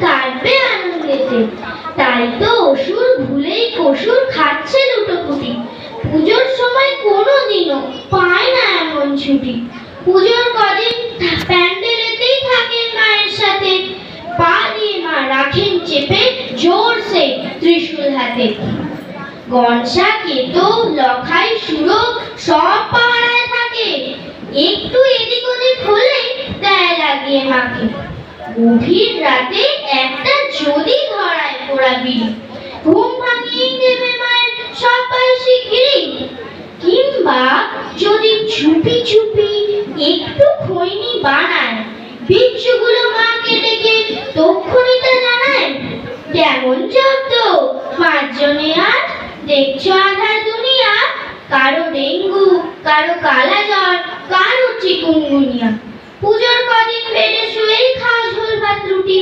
কাটবে আনন্দেতে। তাই তো অসুর ভুলেই কসুর খাচ্ছে লুটোপুটি। পুজোর সময় কোনোদিনও পায় না এমন ছুটি। পুজোর কদিন প্যান্ডেলেতেই থাকেন মায়ের সাথে, পা দিয়ে মা রাখেন চেপে জোরসে ত্রিশূল হাতে। গনসা কেতো লখাই সুরক সব পাহারায় থাকে, একটু এদিক ওদিক হলে দেয় লাগিয়ে মাকে। গভীর রাতে একটা যদি ধরায় পোড়া বিড়ি, ঘুম ভাঙিয়ে দেবে মায়ের সব পায়েসে ঘিরি। কিংবা যদি চুপি চুপি একটু খৈনি বানায়, বিচ্ছুগুলো মাকে ডেকে তক্ষুনি তা জানায়। কেমন জব্দ পাঁচজনে আর দেখছো আধার দুনিয়া, কারো ডেঙ্গু, কারো কালা জ্বর, কারো চিকুনগুনিয়া। পুজোর কদিন বেডে শুয়েই খাও ঝোল ভাত রুটি,